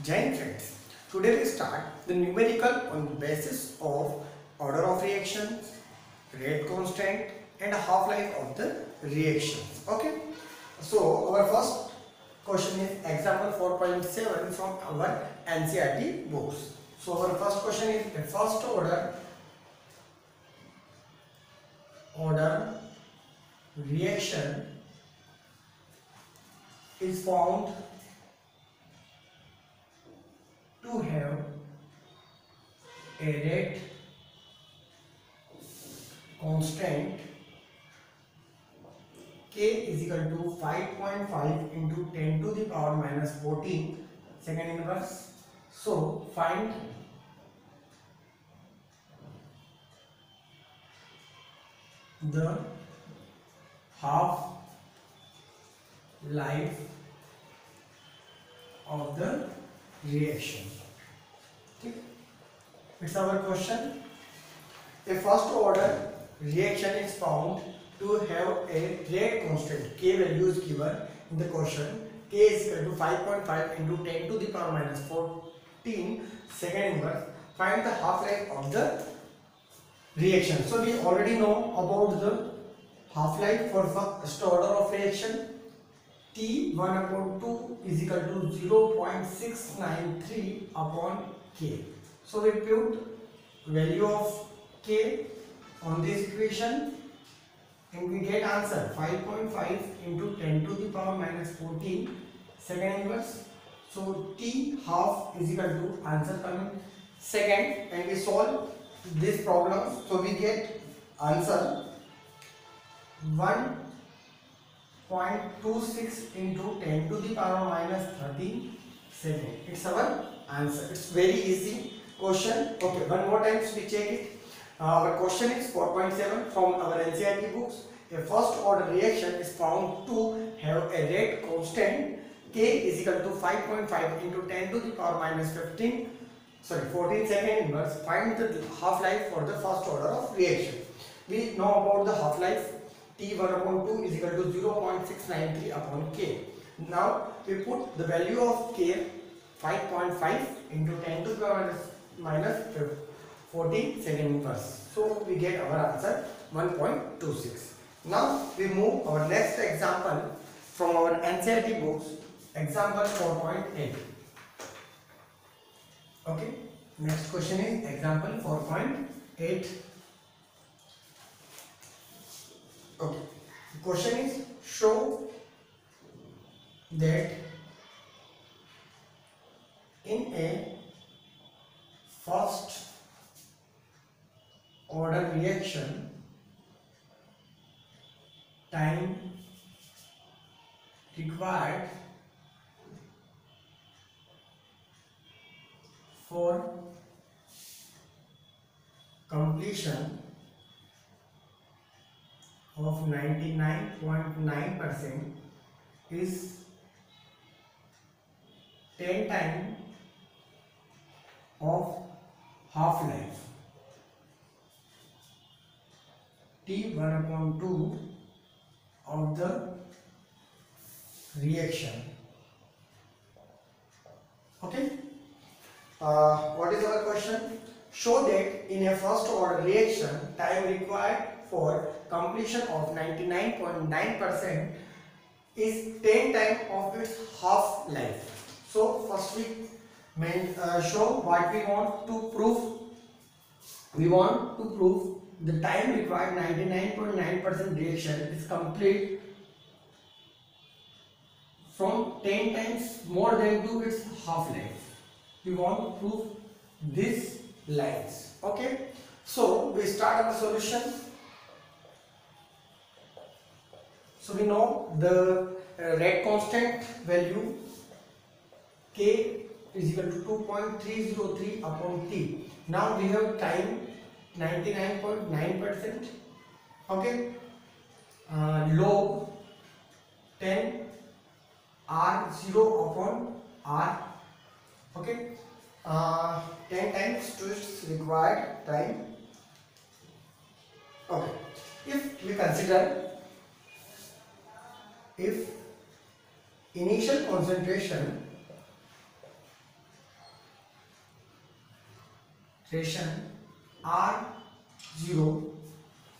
Giant friends, today we start the numerical on the basis of order of reactions, rate constant and half-life of the reactions. Okay, so our first question is example 4.7 from our NCERT books. So our first question is a first order reaction is found to have a rate constant K is equal to 5.5 into 10 to the power minus 14 second inverse. So find the half life of the reaction. It's our question. A first order reaction is found to have a rate constant K value is given in the question. K is equal to 5.5 into 10 to the power minus 14 second inverse. Find the half-life of the reaction. So we already know about the half-life for first order of reaction. T1 upon 2 is equal to 0.693 upon K. So we put value of K on this equation and we get answer 5.5 into 10 to the power minus 14 second inverse. So T half is equal to answer coming second, and we solve this problem. So we get answer 1.26 into 10 to the power minus 13 second. It's our answer. It's very easy question. Okay, one more time we check it. Our question is 4.7 from our NCERT books. A first order reaction is found to have a rate constant K is equal to 5.5 into 10 to the power minus 14 second inverse. Find the half-life for the first order of reaction. We know about the half-life. T1 upon 2 is equal to 0.693 upon K. Now we put the value of K 5.5 into 10 to the power minus 14 second inverse. So we get our answer 1.26. Now we move our next example from our NCERT books, example 4.8. Okay, next question is example 4.8. Okay, the question is show that in a first order reaction time required for completion of 99.9% is 10 times of half-life T1 upon 2 of the reaction. Okay, what is our question? Show that in a first order reaction time required for completion of 99.9% is 10 times of its half-life. So first we show what we want to prove. We want to prove the time required 99.9% reaction is complete from 10 times more than to its half-life. We want to prove this lines. Okay, so we start our solution. So we know the rate constant value K is equal to 2.303 upon T. Now we have time 99.9%. Okay, log 10 R0 upon R. Okay, 10 times to its required time. Okay, if we consider if initial concentration R0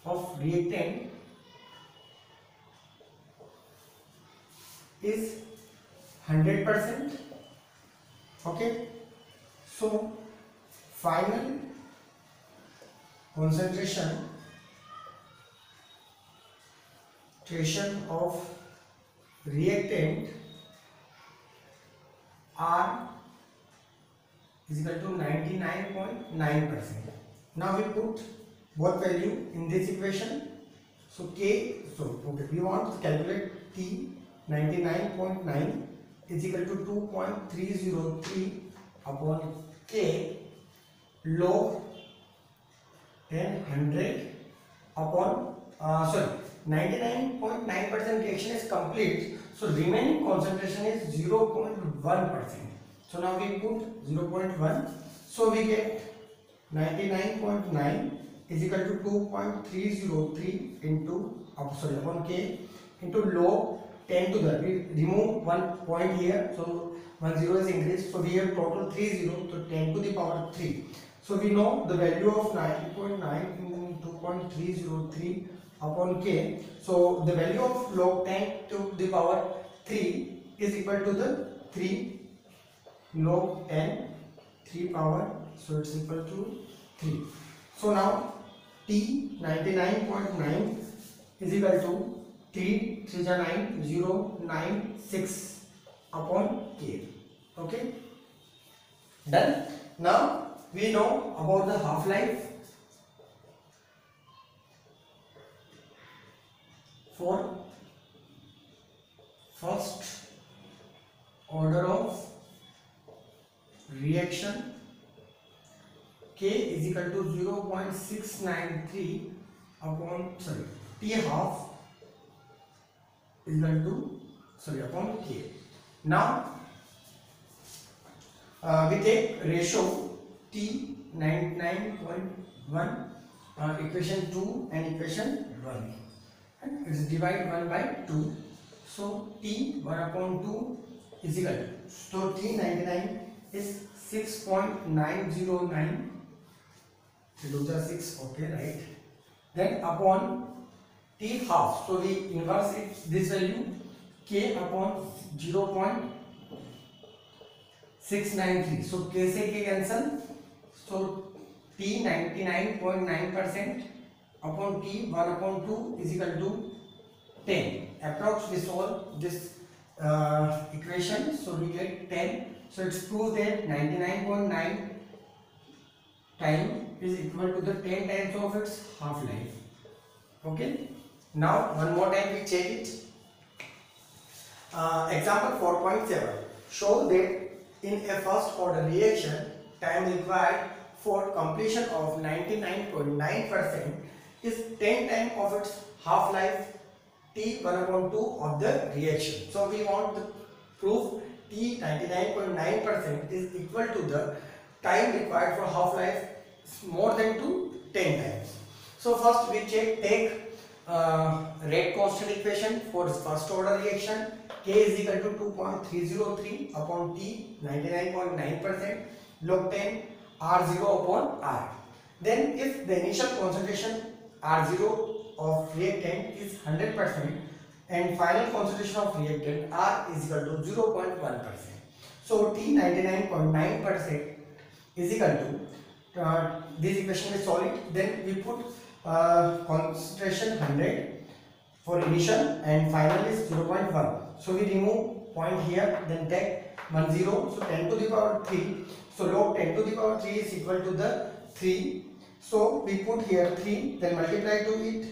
of reactant is 100%. Okay, so final concentration of reactant R is equal to 99.9%. Now we put both value in this equation. So K, so okay, we want to calculate T. 99.9 is equal to 2.303 upon K log 100 upon 99.9% reaction is complete, so remaining concentration is 0.1%. so now we put 0.1, so we get 99.9 is equal to 2.303 into upon K into log 10 to the, we remove one point here, so 1 0 is increased, so we have total 3 0, so 10 to the power 3. So we know the value of 90.9 in 2.303 upon K. So the value of log 10 to the power 3 is equal to the 3 log 10 3 power, so it's equal to 3. So now T 99.9 is equal to 3 3 9 0 9 6 upon K. Okay, done. Now we know about the half-life for first order of reaction. K is equal to 0.693 upon T half is equal to upon K. Now we take ratio T 99.1 equation 2 and equation 1 and it's divide 1 by 2, so T 1 upon 2 is equal to, so T 99 is 6.909, do the 6, okay, right, then upon T half, so we inverse it, this value K upon 0.693, so K से K cancel, so T 99.9% upon T 1 upon 2 is equal to 10. Approx we solve this equation, so we get 10. So it's proved that 99.9 time is equal to the 10 times of its half-life. Okay. Now one more time we check it. Example 4.7 shows that in a first order reaction, time required for completion of 99.9% is 10 times of its half-life T 1 upon 2 of the reaction. So we want to prove T 99.9% is equal to the time required for half-life more than 10 times. So first we take rate constant equation for first order reaction. K is equal to 2.303 upon T 99.9% log 10 R0 upon R. Then if the initial concentration R0 of reactant is 100% and final concentration of reactant R is equal to 0.1%. So T 99.9% is equal to this equation is solid. Then we put concentration 100 for initial and final is 0.1. So we remove point here, then take 10, so 10 to the power 3. So log 10 to the power 3 is equal to the 3. So we put here 3, then multiply to it.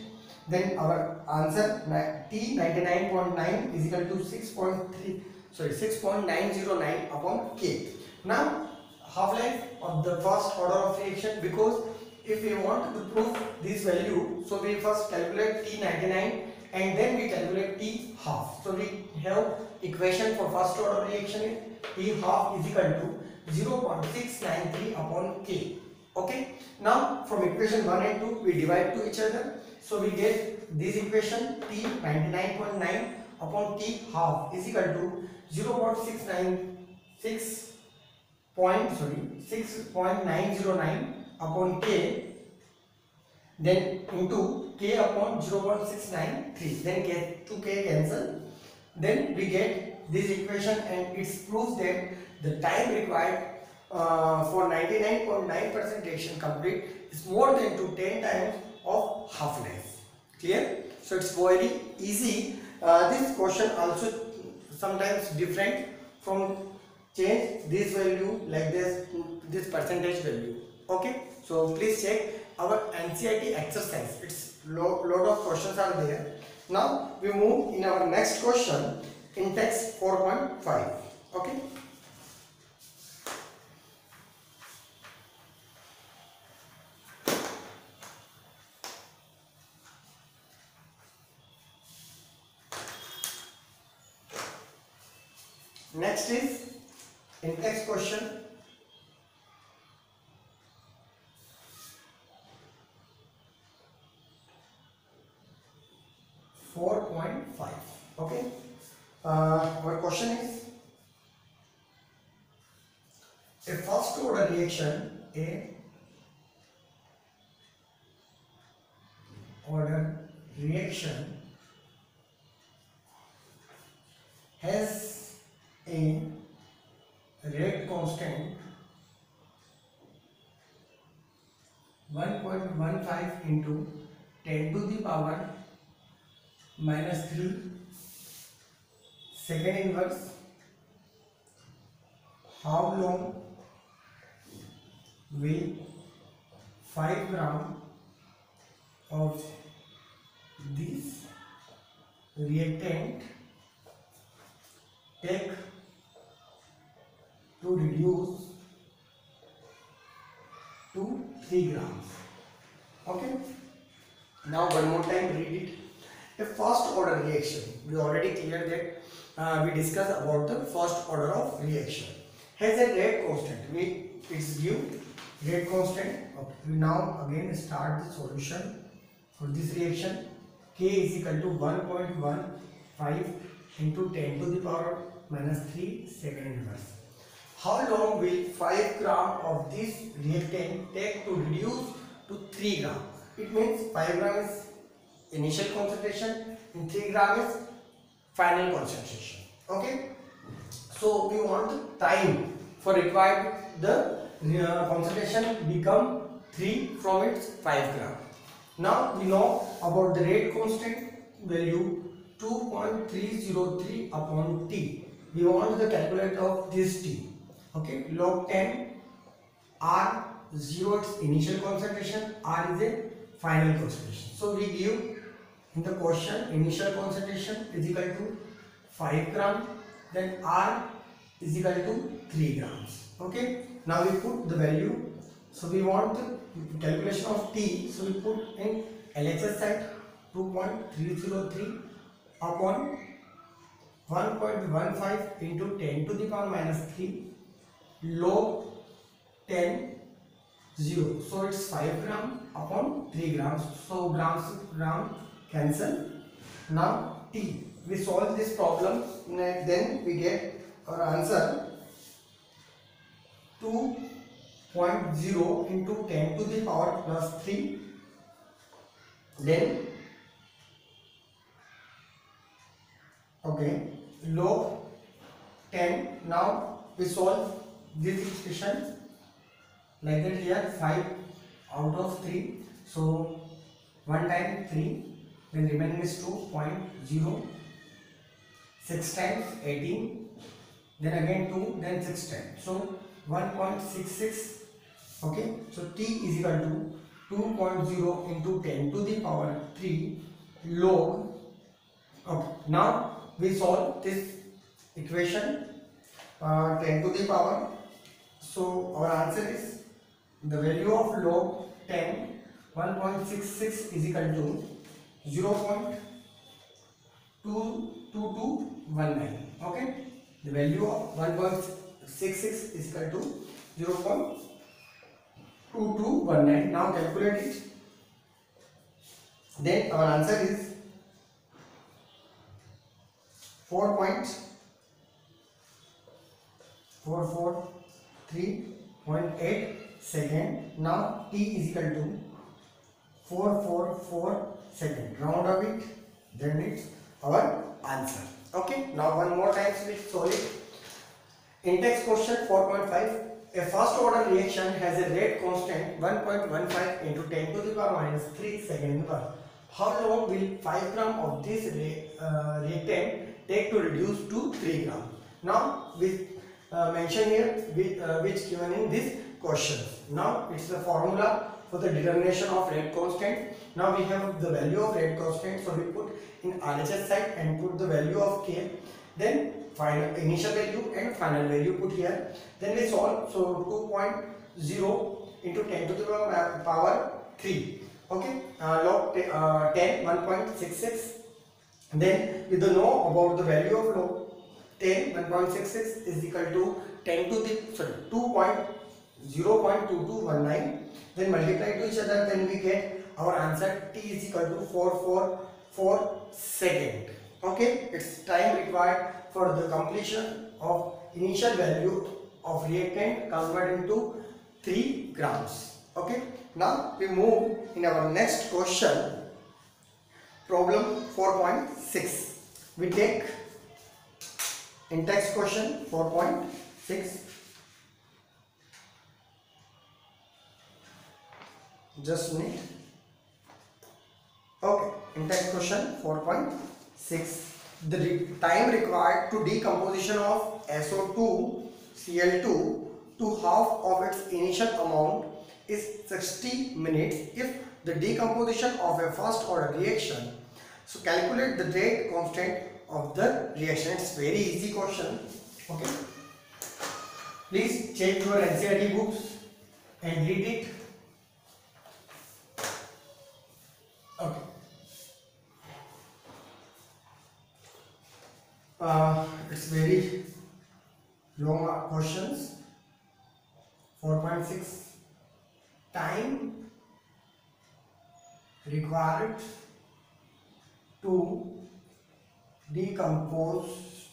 Then our answer T 99.9 is equal to 6.909 upon K. Now half-life of the first order of reaction, because if we want to prove this value, so we first calculate T 99 and then we calculate T half. So we have equation for first order reaction, T half is equal to 0.693 upon K. Okay. Now from equation 1 and 2 we divide to each other. So we get this equation T 99.9 upon T half is equal to 0.609 upon k, then into k upon 0.693, then k to k cancel, then we get this equation, and it proves that the time required for 99.9% reaction complete is more than to 10 times of half life. Clear? So it's very easy. This question also sometimes different from change this value like this percentage value. Okay, so please check our NCERT exercise. It's lot of questions are there. Now we move in our next question in text 4.5. okay. Next is in text question 4.5. okay. Our question is a first order reaction, has a rate constant 1.15 into 10 to the power minus 3 second inverse. How long will 5 gram of this reactant take to reduce to 3 grams? Okay. Now one more time read it. A first order reaction. We already cleared that. We discussed about the first order of reaction. Has a rate constant. It's due rate constant. Okay. We now again start the solution for this reaction. K is equal to 1.15 into 10 to the power minus 3 second inverse. How long will 5 gram of this reactant take to reduce to 3 gram? It means 5 gram is initial concentration and 3 gram is final concentration. Okay. So we want the time for required the concentration become 3 from its 5 gram. Now we know about the rate constant value 2.303 upon T. We want the calculate of this T. Okay, log 10 R 0 its initial concentration, R is a final concentration. So we give in the question initial concentration is equal to 5 gram, then R is equal to 3 grams. Okay, now we put the value. So we want the calculation of T. So we put in LHS side 2.303 upon 1.15 into 10 to the power minus 3 log 10 0. So it's 5 gram upon 3 grams. So gram cancel. Now T. We solve this problem. Then we get our answer 2.0 into 10 to the power plus 3. Then okay, log 10. Now we solve this expression like that. Here 5 out of 3, so 1 time 3, then remaining is 2.0, 6 times 18, then again 2, then 6 times, so 1.66. okay, so T is equal to 2.0 into 10 to the power 3 log. Okay, now we solve this equation 10 to the power. So our answer is the value of log 10 1.66 is equal to 0.22219. okay, the value of 1.66 is equal to 0.2219. now calculate it. Then our answer is 4.443.8 second. Now T is equal to 444 second. Round of it, then it's our answer. Okay. Now one more time we solve it. In text question 4.5, a first order reaction has a rate constant 1.15 into 10 to the power minus 3 second inverse. How long will 5 gram of this reactant take to reduce to 3 gram? Now we mention here which given in this question. Now it's the formula for the determination of rate constant. Now we have the value of rate constant, so we put in RHS side and put the value of K. Then final initial value and final value put here. Then we solve. So 2.0 into 10 to the power 3. Okay, log 10 1.66. Then we don't know about the value of log 10 1.66 is equal to 10 to the 0.2219. Then multiply to each other. Then we get our answer. T is equal to 444 second. Okay, it's time required for the completion of initial value of reactant converted into 3 grams. Okay, now we move in our next question, problem 4.6. We take in text question 4.6. Just minute. Okay, in text question 4.6. The time required to decomposition of SO2 Cl2 to half of its initial amount is 60 minutes if the decomposition of a first order reaction. So calculate the rate constant of the reaction. It's very easy question. Okay, please check your NCERT books and read it. Okay. It's very long questions. 4.6. Time required to decompose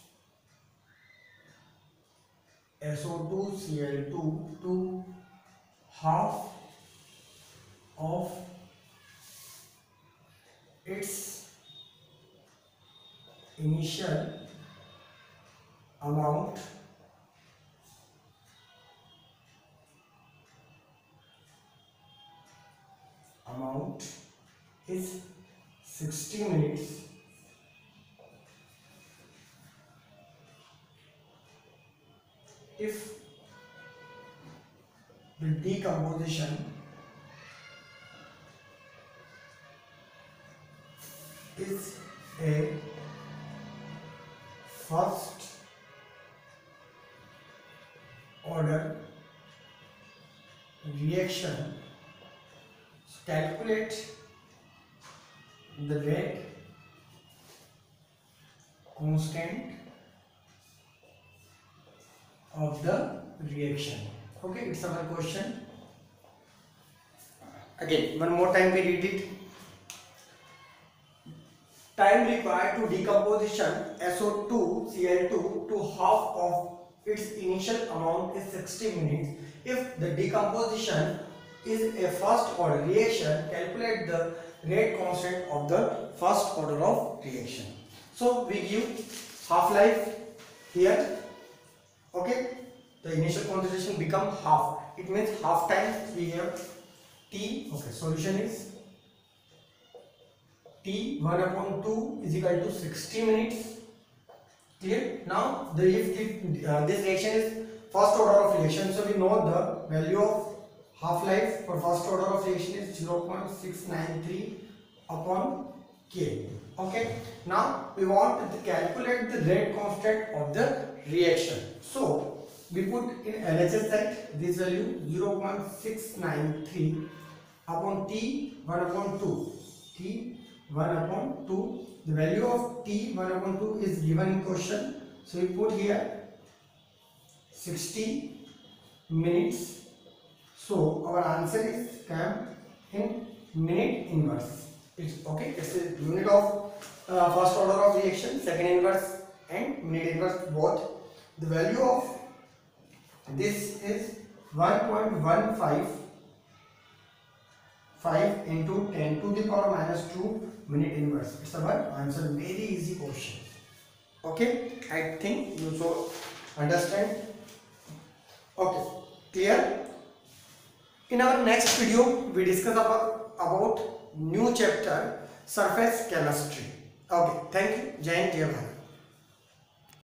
SO2 Cl2 to half of its initial amount is 60 minutes if the decomposition is a first order reaction. So calculate the rate constant of the reaction. Okay, it's our question. Again, one more time we read it. Time required to decomposition SO2 Cl2 to half of its initial amount is 60 minutes. If the decomposition is a first order reaction, calculate the rate constant of the first order of reaction. So we give half-life here. Okay, the initial concentration become half. It means half time we have T. Okay, solution is T 1 upon 2 is equal to 60 minutes. Clear? Now if this reaction is first order of reaction, so we know the value of half-life for first order of reaction is 0.693 upon K. Okay, now we want to calculate the rate constant of the reaction. So we put in LHS side this value 0.693 upon T 1 upon 2. T 1 upon 2. The value of T 1 upon 2 is given in question. So we put here 60 minutes. So our answer is come in minute inverse. It's okay. It's a unit of first order of reaction, second inverse and minute inverse both. The value of this is 1.155 into 10 to the power minus 2 minute inverse. It's our answer. Very easy question. Okay, I think you so understand. Okay, clear. In our next video we discuss about new chapter, surface chemistry. Okay, thank you. Jai Hind, Jai Bharat.